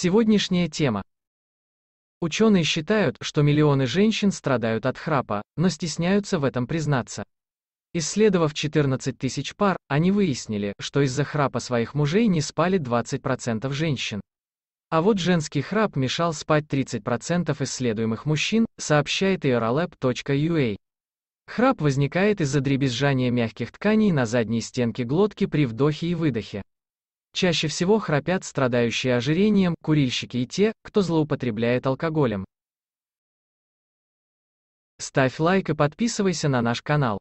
Сегодняшняя тема. Ученые считают, что миллионы женщин страдают от храпа, но стесняются в этом признаться. Исследовав 14 тысяч пар, они выяснили, что из-за храпа своих мужей не спали 20% женщин. А вот женский храп мешал спать 30% исследуемых мужчин, сообщает eurolab.ua. Храп возникает из-за дребезжания мягких тканей на задней стенке глотки при вдохе и выдохе. Чаще всего храпят страдающие ожирением, курильщики и те, кто злоупотребляет алкоголем. Ставь лайк и подписывайся на наш канал.